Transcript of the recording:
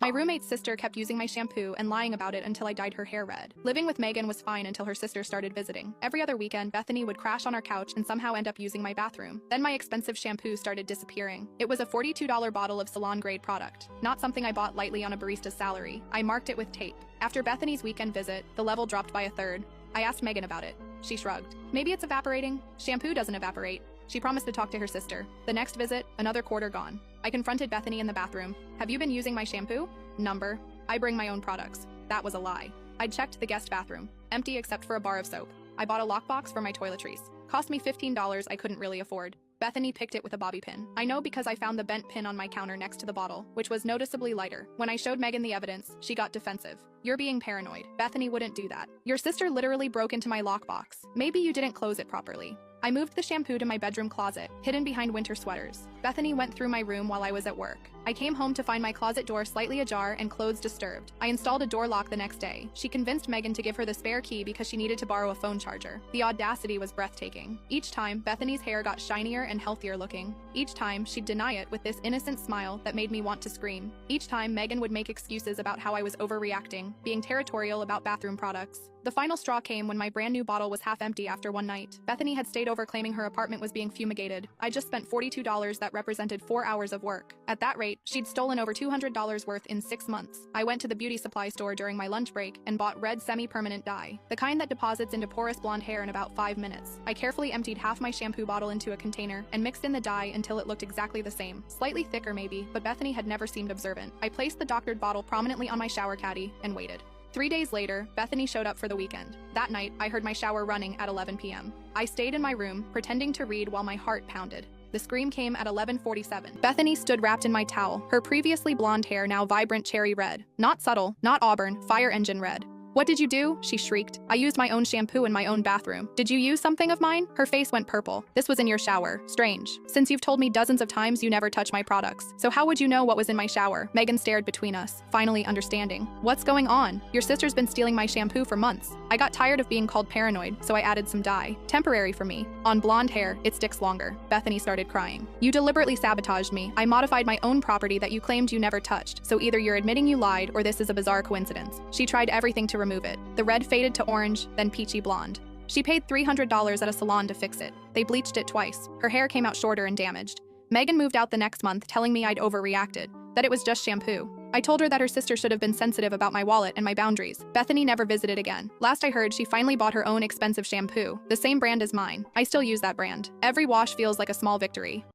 My roommate's sister kept using my shampoo and lying about it until I dyed her hair red. Living with Megan was fine until her sister started visiting. Every other weekend, Bethany would crash on our couch and somehow end up using my bathroom. Then my expensive shampoo started disappearing. It was a $42 bottle of salon-grade product, not something I bought lightly on a barista's salary. I marked it with tape. After Bethany's weekend visit, the level dropped by a third. I asked Megan about it. She shrugged. Maybe it's evaporating. Shampoo doesn't evaporate. She promised to talk to her sister. The next visit, another quarter gone. I confronted Bethany in the bathroom. Have you been using my shampoo? Number. I bring my own products. That was a lie. I'd checked the guest bathroom. Empty except for a bar of soap. I bought a lockbox for my toiletries. Cost me $15 I couldn't really afford. Bethany picked it with a bobby pin. I know because I found the bent pin on my counter next to the bottle, which was noticeably lighter. When I showed Megan the evidence, she got defensive. You're being paranoid. Bethany wouldn't do that. Your sister literally broke into my lockbox. Maybe you didn't close it properly. I moved the shampoo to my bedroom closet, hidden behind winter sweaters. Bethany went through my room while I was at work. I came home to find my closet door slightly ajar and clothes disturbed. I installed a door lock the next day. She convinced Megan to give her the spare key because she needed to borrow a phone charger. The audacity was breathtaking. Each time, Bethany's hair got shinier and healthier looking. Each time, she'd deny it with this innocent smile that made me want to scream. Each time, Megan would make excuses about how I was overreacting, being territorial about bathroom products. The final straw came when my brand new bottle was half empty after one night. Bethany had stayed over claiming her apartment was being fumigated. I just spent $42 that represented 4 hours of work. At that rate, she'd stolen over $200 worth in 6 months. I went to the beauty supply store during my lunch break and bought red semi-permanent dye, the kind that deposits into porous blonde hair in about 5 minutes. I carefully emptied half my shampoo bottle into a container and mixed in the dye until it looked exactly the same. Slightly thicker maybe, but Bethany had never seemed observant. I placed the doctored bottle prominently on my shower caddy and waited. 3 days later, Bethany showed up for the weekend. That night, I heard my shower running at 11 p.m. I stayed in my room, pretending to read while my heart pounded. The scream came at 11:47. Bethany stood wrapped in my towel, her previously blonde hair now vibrant cherry red. Not subtle, not auburn, fire engine red. What did you do? She shrieked. I used my own shampoo in my own bathroom. Did you use something of mine? Her face went purple. This was in your shower. Strange. Since you've told me dozens of times you never touch my products. So how would you know what was in my shower? Megan stared between us, finally understanding. What's going on? Your sister's been stealing my shampoo for months. I got tired of being called paranoid, so I added some dye. Temporary for me. On blonde hair, it sticks longer. Bethany started crying. You deliberately sabotaged me. I modified my own property that you claimed you never touched. So either you're admitting you lied or this is a bizarre coincidence. She tried everything to remove it. The red faded to orange, then peachy blonde. She paid $300 at a salon to fix it. They bleached it twice. Her hair came out shorter and damaged. Megan moved out the next month, telling me I'd overreacted, that it was just shampoo. I told her that her sister should have been sensitive about my wallet and my boundaries. Bethany never visited again. Last I heard, she finally bought her own expensive shampoo, the same brand as mine. I still use that brand. Every wash feels like a small victory.